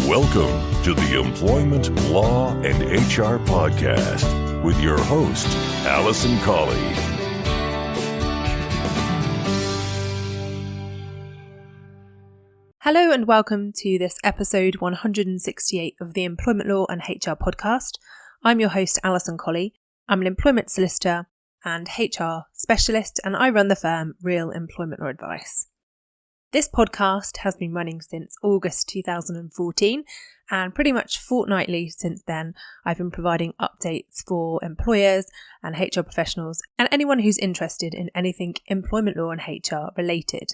Welcome to the Employment Law and HR Podcast with your host, Alison Colley. Hello and welcome to this episode 168 of the Employment Law and HR Podcast. I'm your host, Alison Colley. I'm an employment solicitor and HR specialist, and I run the firm Real Employment Law Advice. This podcast has been running since August 2014, and pretty much fortnightly since then, I've been providing updates for employers and HR professionals and anyone who's interested in anything employment law and HR related.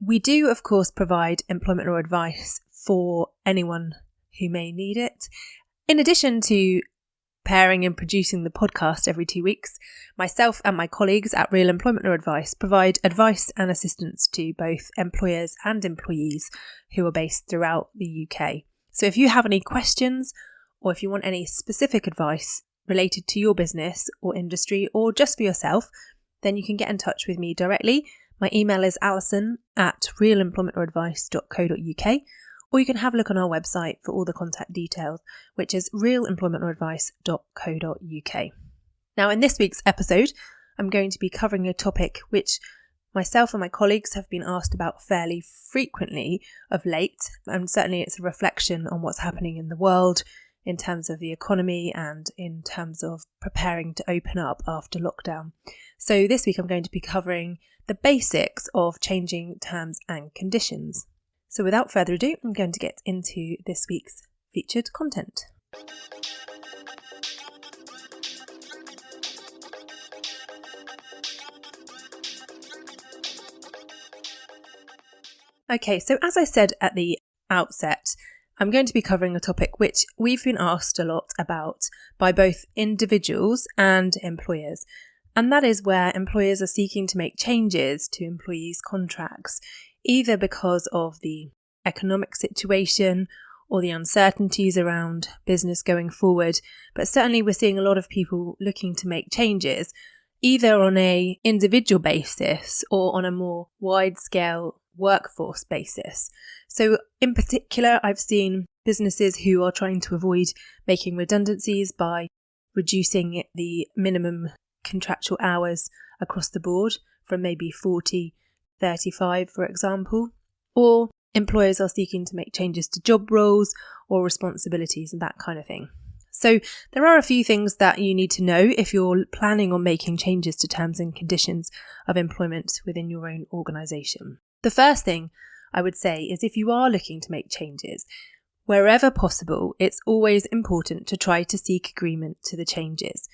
We do, of course, provide employment law advice for anyone who may need it. In addition to preparing and producing the podcast every 2 weeks, myself and my colleagues at Real Employment Law Advice provide advice and assistance to both employers and employees who are based throughout the UK. So if you have any questions or if you want any specific advice related to your business or industry or just for yourself, then you can get in touch with me directly. My email is alison@realemploymentlawsadvice.co.uk, or you can have a look on our website for all the contact details, which is realemploymentlawsadvice.co.uk. Now, in this week's episode, I'm going to be covering a topic which myself and my colleagues have been asked about fairly frequently of late, and certainly it's a reflection on what's happening in the world in terms of the economy and in terms of preparing to open up after lockdown. So this week I'm going to be covering the basics of changing terms and conditions. So without further ado, I'm going to get into this week's featured content. Okay, so as I said at the outset, I'm going to be covering a topic which we've been asked a lot about by both individuals and employers. And that is where employers are seeking to make changes to employees' contracts, either because of the economic situation or the uncertainties around business going forward. But certainly we're seeing a lot of people looking to make changes, either on an individual basis or on a more wide-scale workforce basis. So in particular, I've seen businesses who are trying to avoid making redundancies by reducing the minimum contractual hours across the board from maybe 40, 35, for example, or employers are seeking to make changes to job roles or responsibilities and that kind of thing. So there are a few things that you need to know if you're planning on making changes to terms and conditions of employment within your own organisation. The first thing I would say is if you are looking to make changes, wherever possible, it's always important to try to seek agreement to the changes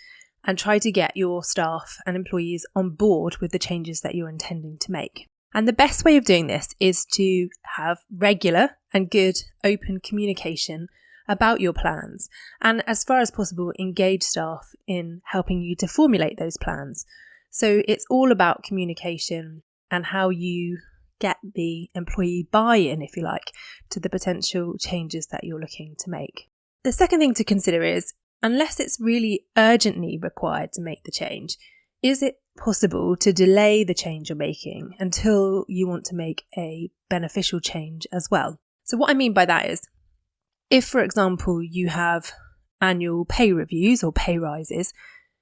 and try to get your staff and employees on board with the changes that you're intending to make. And the best way of doing this is to have regular and good open communication about your plans, and as far as possible engage staff in helping you to formulate those plans. So it's all about communication and how you get the employee buy-in, if you like, to the potential changes that you're looking to make. The second thing to consider is, unless it's really urgently required to make the change, is it possible to delay the change you're making until you want to make a beneficial change as well? So what I mean by that is, if, for example, you have annual pay reviews or pay rises,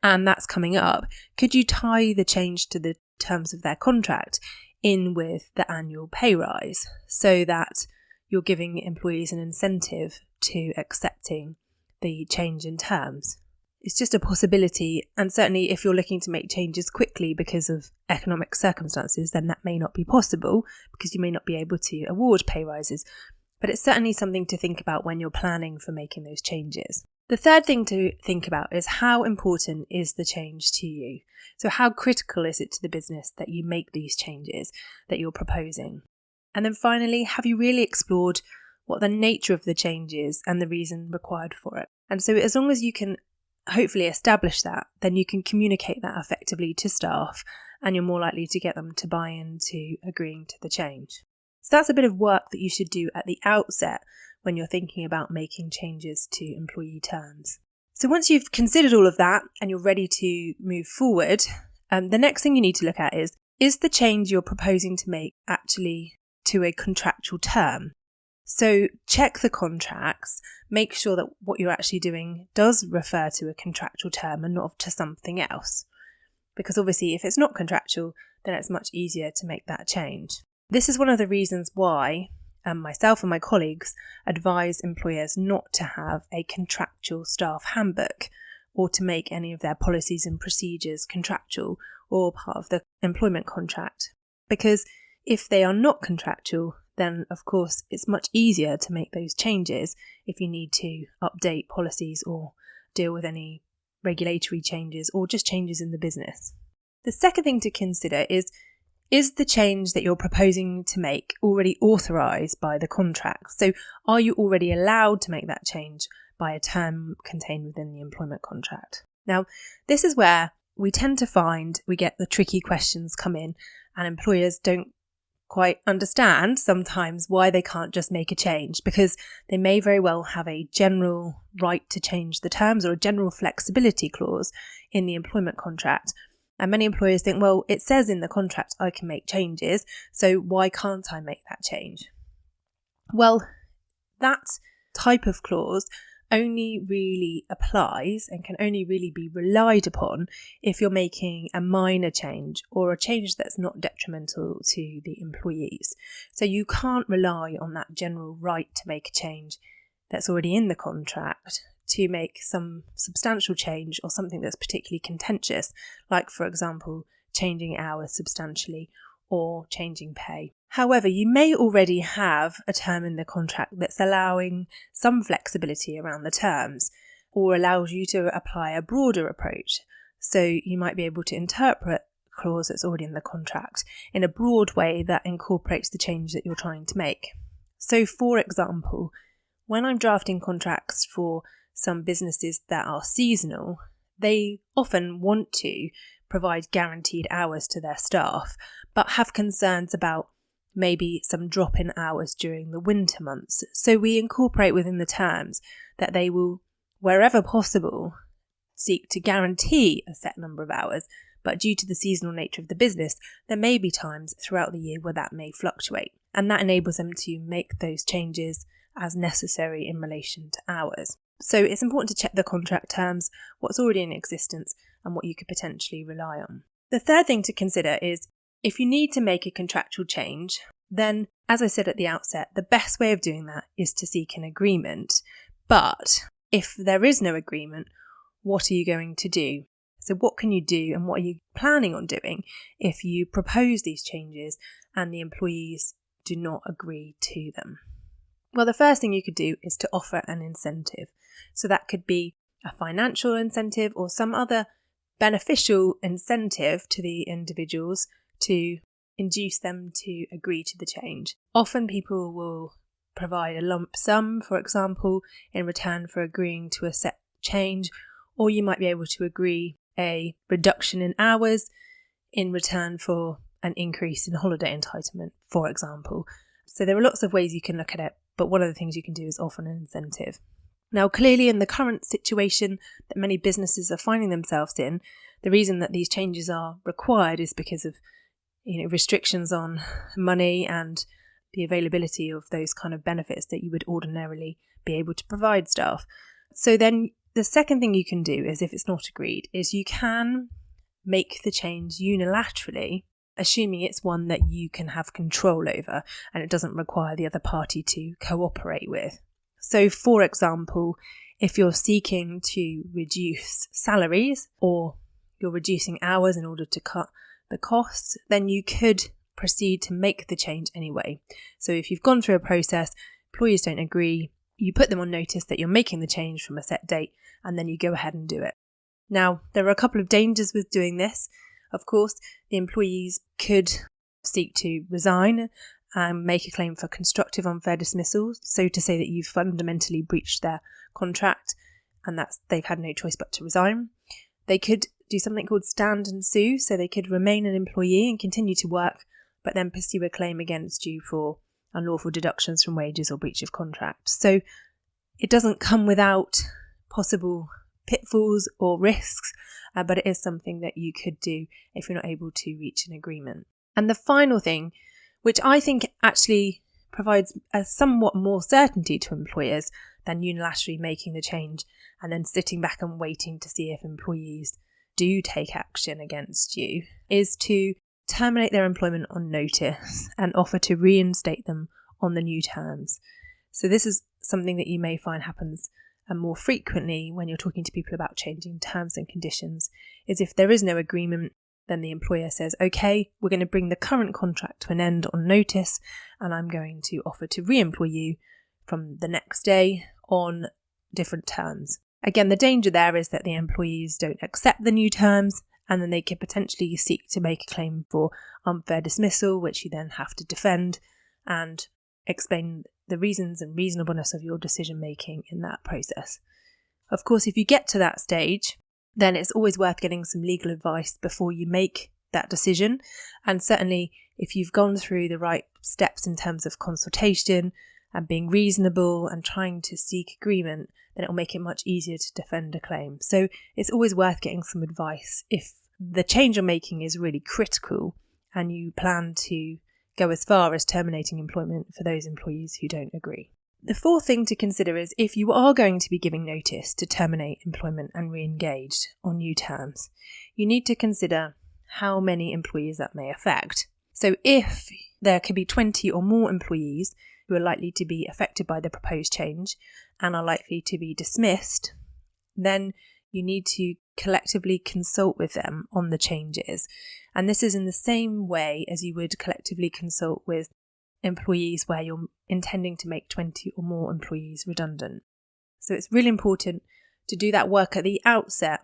and that's coming up, could you tie the change to the terms of their contract in with the annual pay rise so that you're giving employees an incentive to accepting the change in terms? It's just a possibility, and certainly if you're looking to make changes quickly because of economic circumstances, then that may not be possible because you may not be able to award pay rises. But it's certainly something to think about when you're planning for making those changes. The third thing to think about is how important is the change to you? So how critical is it to the business that you make these changes that you're proposing? And then finally, have you really explored what the nature of the change is and the reason required for it? And so as long as you can hopefully establish that, then you can communicate that effectively to staff and you're more likely to get them to buy into agreeing to the change. So that's a bit of work that you should do at the outset when you're thinking about making changes to employee terms. So once you've considered all of that and you're ready to move forward, the next thing you need to look at is the change you're proposing to make actually to a contractual term? So check the contracts, make sure that what you're actually doing does refer to a contractual term and not to something else. Because obviously if it's not contractual, then it's much easier to make that change. This is one of the reasons why myself and my colleagues advise employers not to have a contractual staff handbook or to make any of their policies and procedures contractual or part of the employment contract. Because if they are not contractual, then of course it's much easier to make those changes if you need to update policies or deal with any regulatory changes or just changes in the business. The second thing to consider is the change that you're proposing to make already authorised by the contract? So are you already allowed to make that change by a term contained within the employment contract? Now, this is where we tend to find we get the tricky questions come in and employers don't quite understand sometimes why they can't just make a change, because they may very well have a general right to change the terms or a general flexibility clause in the employment contract. And many employers think, well, it says in the contract I can make changes, so why can't I make that change? Well, that type of clause only really applies and can only really be relied upon if you're making a minor change or a change that's not detrimental to the employees. So you can't rely on that general right to make a change that's already in the contract to make some substantial change or something that's particularly contentious, like, for example, changing hours substantially or changing pay. However, you may already have a term in the contract that's allowing some flexibility around the terms or allows you to apply a broader approach. So you might be able to interpret a clause that's already in the contract in a broad way that incorporates the change that you're trying to make. So, for example, when I'm drafting contracts for some businesses that are seasonal, they often want to provide guaranteed hours to their staff, but have concerns about maybe some drop in hours during the winter months. So we incorporate within the terms that they will, wherever possible, seek to guarantee a set number of hours, but due to the seasonal nature of the business, there may be times throughout the year where that may fluctuate, and that enables them to make those changes as necessary in relation to hours. So it's important to check the contract terms, what's already in existence, and what you could potentially rely on. The third thing to consider is if you need to make a contractual change, then, as I said at the outset, the best way of doing that is to seek an agreement. But if there is no agreement, what are you going to do? So what can you do and what are you planning on doing if you propose these changes and the employees do not agree to them? Well, the first thing you could do is to offer an incentive. So that could be a financial incentive or some other beneficial incentive to the individuals to induce them to agree to the change. Often people will provide a lump sum, for example, in return for agreeing to a set change, or you might be able to agree a reduction in hours in return for an increase in holiday entitlement, for example. So there are lots of ways you can look at it, but one of the things you can do is offer an incentive. Now, clearly in the current situation that many businesses are finding themselves in, the reason that these changes are required is because of restrictions on money and the availability of those kind of benefits that you would ordinarily be able to provide staff. So then the second thing you can do is, if it's not agreed, is you can make the change unilaterally, assuming it's one that you can have control over and it doesn't require the other party to cooperate with. So, for example, if you're seeking to reduce salaries or you're reducing hours in order to cut the costs, then you could proceed to make the change anyway. So if you've gone through a process, employees don't agree, you put them on notice that you're making the change from a set date, and then you go ahead and do it. Now, there are a couple of dangers with doing this. Of course, the employees could seek to resign and make a claim for constructive unfair dismissal, so to say that you've fundamentally breached their contract and that they've had no choice but to resign. They could do something called stand and sue, so they could remain an employee and continue to work, but then pursue a claim against you for unlawful deductions from wages or breach of contract. So it doesn't come without possible pitfalls or risks, but it is something that you could do if you're not able to reach an agreement. And the final thing, which I think actually provides a somewhat more certainty to employers than unilaterally making the change and then sitting back and waiting to see if employees do take action against you, is to terminate their employment on notice and offer to reinstate them on the new terms. So this is something that you may find happens more frequently when you're talking to people about changing terms and conditions, is if there is no agreement, then the employer says, okay, we're going to bring the current contract to an end on notice, and I'm going to offer to re-employ you from the next day on different terms. Again, the danger there is that the employees don't accept the new terms, and then they could potentially seek to make a claim for unfair dismissal, which you then have to defend and explain the reasons and reasonableness of your decision making in that process. Of course, if you get to that stage, then it's always worth getting some legal advice before you make that decision. And certainly if you've gone through the right steps in terms of consultation and being reasonable and trying to seek agreement, then it will make it much easier to defend a claim. So it's always worth getting some advice if the change you're making is really critical and you plan to go as far as terminating employment for those employees who don't agree. The fourth thing to consider is if you are going to be giving notice to terminate employment and re-engage on new terms, you need to consider how many employees that may affect. So if there could be 20 or more employees who are likely to be affected by the proposed change and are likely to be dismissed, then you need to collectively consult with them on the changes. And this is in the same way as you would collectively consult with employees where you're intending to make 20 or more employees redundant. So it's really important to do that work at the outset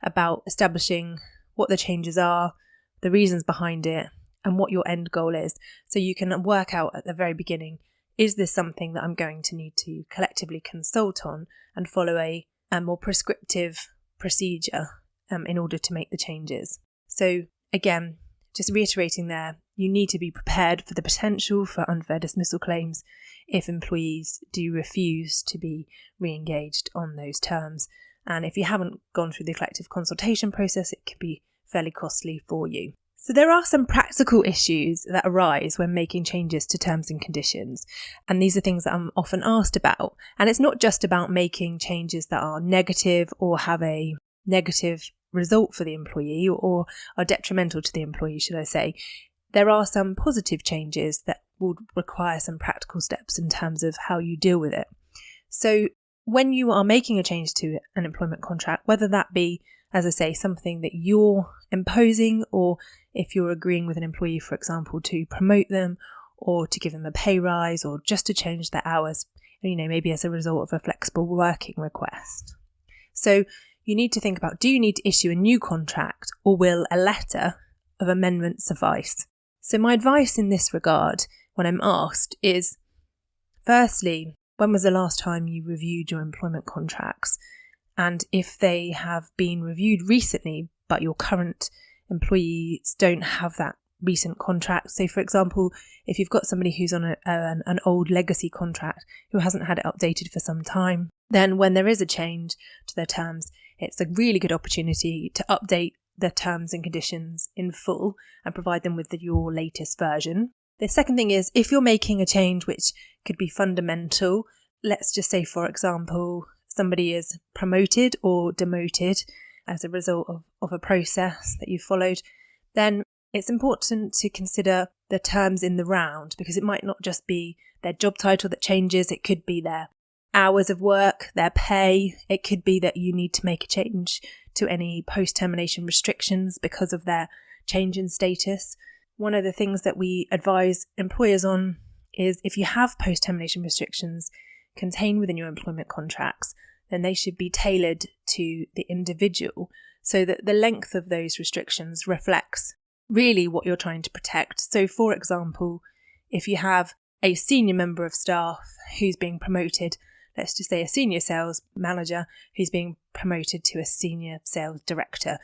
about establishing what the changes are, the reasons behind it, and what your end goal is. So you can work out at the very beginning, is this something that I'm going to need to collectively consult on and follow a more prescriptive procedure in order to make the changes. So again, just reiterating there, you need to be prepared for the potential for unfair dismissal claims if employees do refuse to be re-engaged on those terms. And if you haven't gone through the collective consultation process, it can be fairly costly for you. So there are some practical issues that arise when making changes to terms and conditions. And these are things that I'm often asked about. And it's not just about making changes that are negative or have a negative result for the employee or are detrimental to the employee, should I say. There are some positive changes that would require some practical steps in terms of how you deal with it. So when you are making a change to an employment contract, whether that be, as I say, something that you're imposing, or if you're agreeing with an employee, for example, to promote them or to give them a pay rise or just to change their hours, maybe as a result of a flexible working request. So you need to think about, do you need to issue a new contract or will a letter of amendment suffice? So my advice in this regard, when I'm asked, is firstly, when was the last time you reviewed your employment contracts? And if they have been reviewed recently, but your current employees don't have that recent contract. So for example, if you've got somebody who's on an old legacy contract who hasn't had it updated for some time, then when there is a change to their terms, it's a really good opportunity to update the terms and conditions in full and provide them with your latest version. The second thing is, if you're making a change which could be fundamental, let's just say, for example, somebody is promoted or demoted as a result of a process that you followed, then it's important to consider the terms in the round, because it might not just be their job title that changes, it could be their hours of work, their pay, it could be that you need to make a change to any post-termination restrictions because of their change in status. One of the things that we advise employers on is if you have post-termination restrictions contained within your employment contracts, then they should be tailored to the individual so that the length of those restrictions reflects really what you're trying to protect. So for example, if you have a senior member of staff who's being promoted, let's just say a senior sales manager who's being promoted to a senior sales director,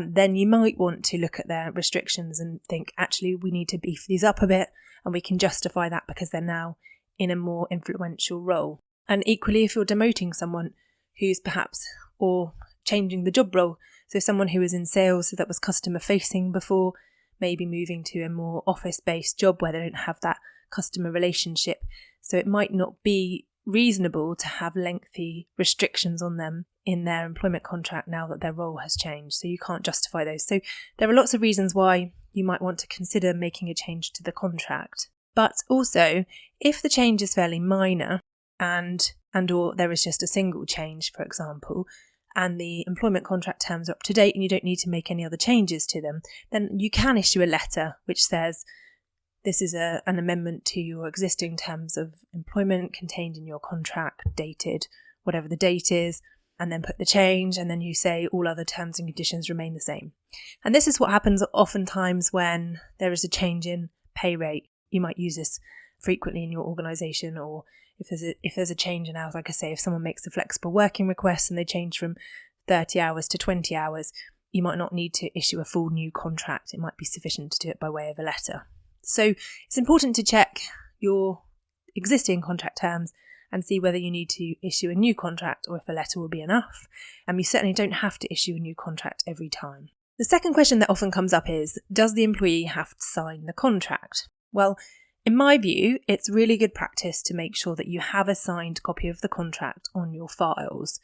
then you might want to look at their restrictions and think, actually, we need to beef these up a bit, and we can justify that because they're now in a more influential role. And equally, if you're demoting someone who's perhaps, or changing the job role, so someone who was in sales that was customer facing before, maybe moving to a more office-based job where they don't have that customer relationship. So it might not be reasonable to have lengthy restrictions on them in their employment contract now that their role has changed. So you can't justify those. So there are lots of reasons why you might want to consider making a change to the contract. But also, if the change is fairly minor and or there is just a single change, for example, and the employment contract terms are up to date and you don't need to make any other changes to them, then you can issue a letter which says this is an amendment to your existing terms of employment contained in your contract, dated whatever the date is, and then put the change, and then you say all other terms and conditions remain the same. And this is what happens oftentimes when there is a change in pay rate. You might use this frequently in your organisation, or if there's a change in hours, like I say, if someone makes a flexible working request and they change from 30 hours to 20 hours, you might not need to issue a full new contract. It might be sufficient to do it by way of a letter. So it's important to check your existing contract terms and see whether you need to issue a new contract or if a letter will be enough. And you certainly don't have to issue a new contract every time. The second question that often comes up is, does the employee have to sign the contract? Well, in my view, it's really good practice to make sure that you have a signed copy of the contract on your files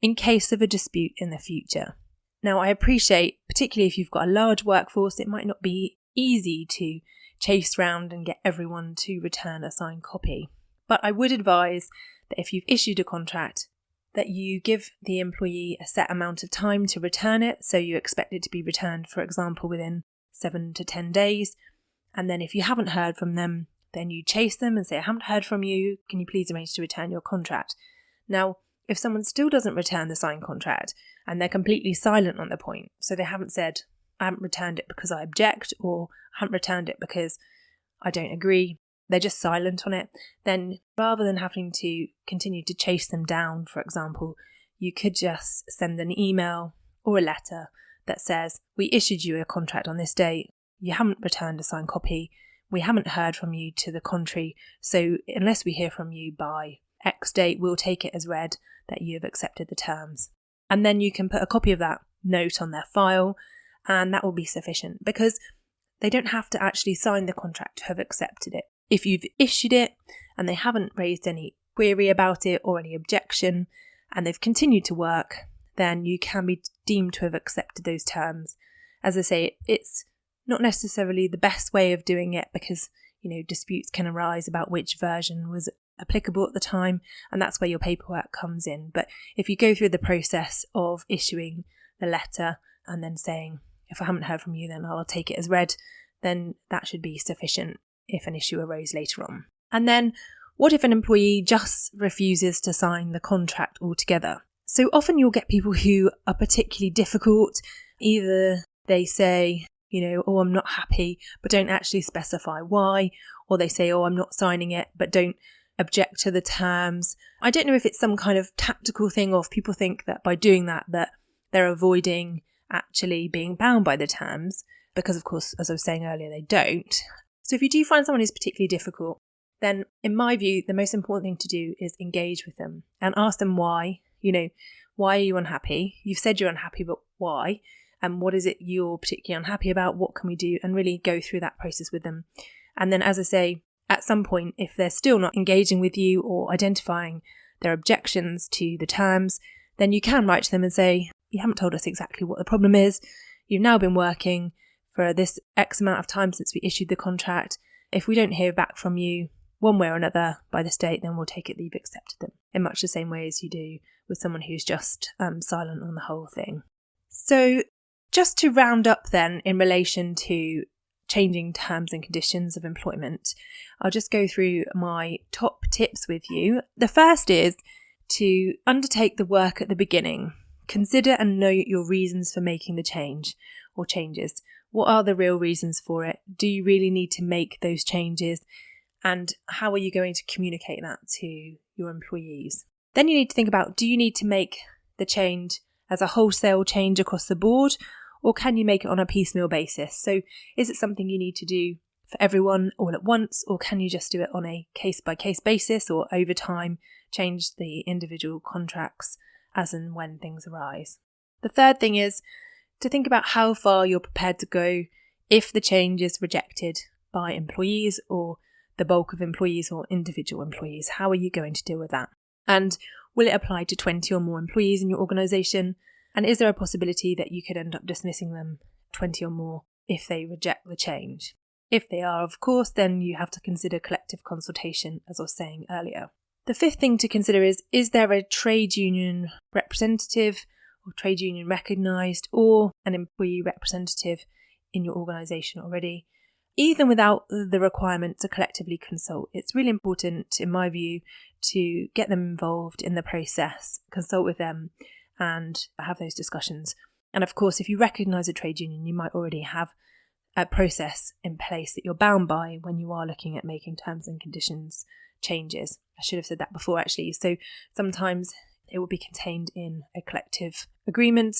in case of a dispute in the future. Now, I appreciate, particularly if you've got a large workforce, it might not be easy to chase round and get everyone to return a signed copy. But I would advise that if you've issued a contract, that you give the employee a set amount of time to return it. So you expect it to be returned, for example, within 7 to 10 days. And then if you haven't heard from them, then you chase them and say, I haven't heard from you. Can you please arrange to return your contract? Now, if someone still doesn't return the signed contract and they're completely silent on the point, so they haven't said, I haven't returned it because I object, or I haven't returned it because I don't agree, they're just silent on it, then rather than having to continue to chase them down, for example, you could just send an email or a letter that says, we issued you a contract on this date, you haven't returned a signed copy, we haven't heard from you to the contrary, so unless we hear from you by X date, we'll take it as read that you have accepted the terms. And then you can put a copy of that note on their file, and that will be sufficient because they don't have to actually sign the contract to have accepted it. If you've issued it and they haven't raised any query about it or any objection and they've continued to work, then you can be deemed to have accepted those terms. As I say, it's not necessarily the best way of doing it because, disputes can arise about which version was applicable at the time, and that's where your paperwork comes in. But if you go through the process of issuing the letter and then saying, if I haven't heard from you, then I'll take it as read, then that should be sufficient if an issue arose later on. And then what if an employee just refuses to sign the contract altogether? So often you'll get people who are particularly difficult. Either they say, oh, I'm not happy, but don't actually specify why, or they say, oh, I'm not signing it, but don't object to the terms. I don't know if it's some kind of tactical thing or if people think that by doing that they're avoiding actually being bound by the terms, because of course, as I was saying earlier, they don't. So if you do find someone who's particularly difficult, then in my view, the most important thing to do is engage with them and ask them why. Why are you unhappy? You've said you're unhappy, but why? And what is it you're particularly unhappy about? What can we do? And really go through that process with them. And then, as I say, at some point, if they're still not engaging with you or identifying their objections to the terms, then you can write to them and say, you haven't told us exactly what the problem is. You've now been working for this X amount of time since we issued the contract. If we don't hear back from you one way or another by this date, then we'll take it that you've accepted them, in much the same way as you do with someone who's just silent on the whole thing. So just to round up then in relation to changing terms and conditions of employment, I'll just go through my top tips with you. The first is to undertake the work at the beginning. Consider and note your reasons for making the change or changes. What are the real reasons for it? Do you really need to make those changes? And how are you going to communicate that to your employees? Then you need to think about, do you need to make the change as a wholesale change across the board, or can you make it on a piecemeal basis? So is it something you need to do for everyone all at once, or can you just do it on a case-by-case basis, or over time change the individual contracts as and when things arise? The third thing is to think about how far you're prepared to go if the change is rejected by employees or the bulk of employees or individual employees? How are you going to deal with that? And will it apply to 20 or more employees in your organisation? And is there a possibility that you could end up dismissing them, 20 or more, if they reject the change? If they are, of course, then you have to consider collective consultation, as I was saying earlier. The fifth thing to consider is there a trade union representative or trade union recognised or an employee representative in your organisation already? Even without the requirement to collectively consult, it's really important, in my view, to get them involved in the process, consult with them and have those discussions. And of course, if you recognise a trade union, you might already have a process in place that you're bound by when you are looking at making terms and conditions changes. I should have said that before, actually. So sometimes it will be contained in a collective agreement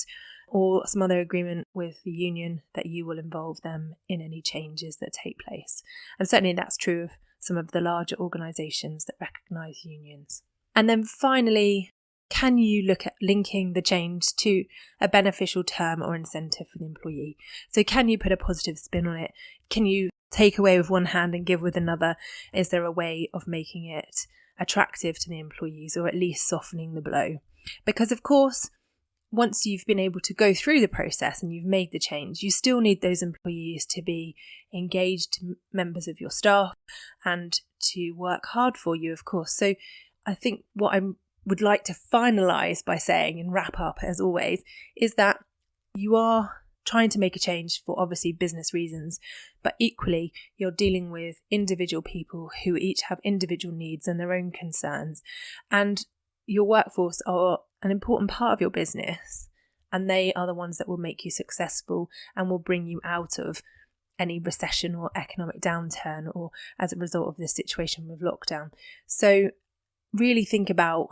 or some other agreement with the union that you will involve them in any changes that take place. And certainly that's true of some of the larger organisations that recognise unions. And then finally, can you look at linking the change to a beneficial term or incentive for the employee? So can you put a positive spin on it? Can you take away with one hand and give with another? Is there a way of making it attractive to the employees, or at least softening the blow? Because of course, once you've been able to go through the process and you've made the change, you still need those employees to be engaged members of your staff and to work hard for you, of course. So I think what I would like to finalise by saying, and wrap up as always, is that you are trying to make a change for obviously business reasons, but equally you're dealing with individual people who each have individual needs and their own concerns. And your workforce are an important part of your business, and they are the ones that will make you successful and will bring you out of any recession or economic downturn or as a result of this situation with lockdown. So really think about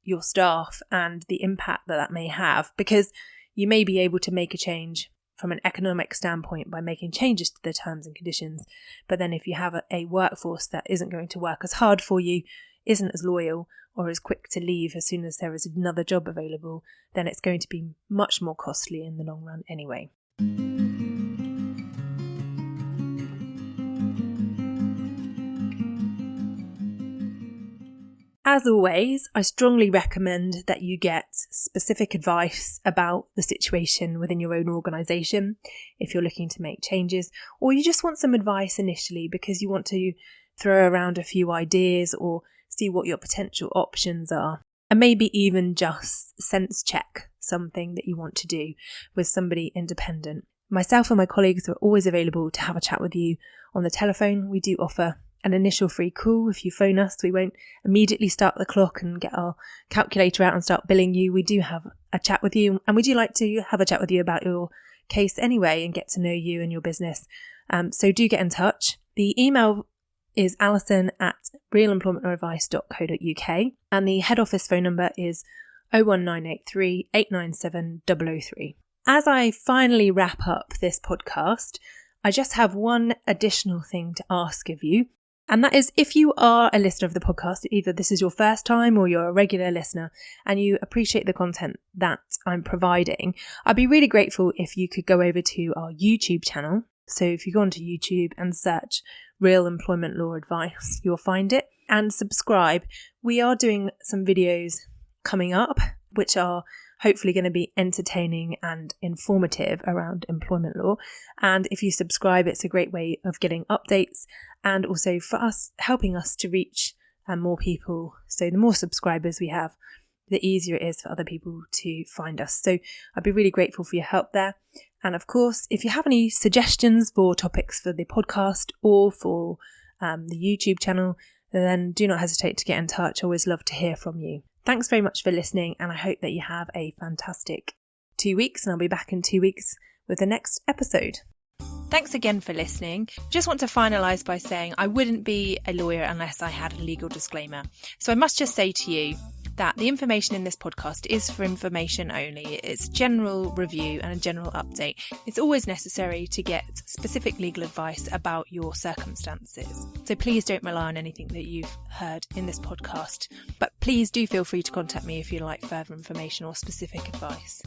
your staff and the impact that may have, because you may be able to make a change from an economic standpoint by making changes to the terms and conditions. But then if you have a workforce that isn't going to work as hard for you, isn't as loyal, or as quick to leave as soon as there is another job available, then it's going to be much more costly in the long run anyway. As always, I strongly recommend that you get specific advice about the situation within your own organisation if you're looking to make changes, or you just want some advice initially because you want to throw around a few ideas or see what your potential options are, and maybe even just sense check something that you want to do with somebody independent. Myself and my colleagues are always available to have a chat with you on the telephone. We do offer an initial free call. If you phone us, we won't immediately start the clock and get our calculator out and start billing you. We do have a chat with you, and we do like to have a chat with you about your case anyway and get to know you and your business. So do get in touch. The email is alison@realemploymentadvice.co.uk, and the head office phone number is 01983 897 003. As I finally wrap up this podcast, I just have one additional thing to ask of you, and that is, if you are a listener of the podcast, either this is your first time or you're a regular listener and you appreciate the content that I'm providing, I'd be really grateful if you could go over to our YouTube channel. So if you go onto YouTube and search Real Employment Law Advice, you'll find it, and subscribe. We are doing some videos coming up which are hopefully going to be entertaining and informative around employment law. And if you subscribe, it's a great way of getting updates and also for us, helping us to reach more people. So the more subscribers we have, the easier it is for other people to find us. So I'd be really grateful for your help there. And of course, if you have any suggestions for topics for the podcast or for the YouTube channel, then do not hesitate to get in touch. I always love to hear from you. Thanks very much for listening, and I hope that you have a fantastic 2 weeks, and I'll be back in 2 weeks with the next episode. Thanks again for listening. Just want to finalise by saying I wouldn't be a lawyer unless I had a legal disclaimer. So I must just say to you that the information in this podcast is for information only. It's general review and a general update. It's always necessary to get specific legal advice about your circumstances. So please don't rely on anything that you've heard in this podcast. But please do feel free to contact me if you'd like further information or specific advice.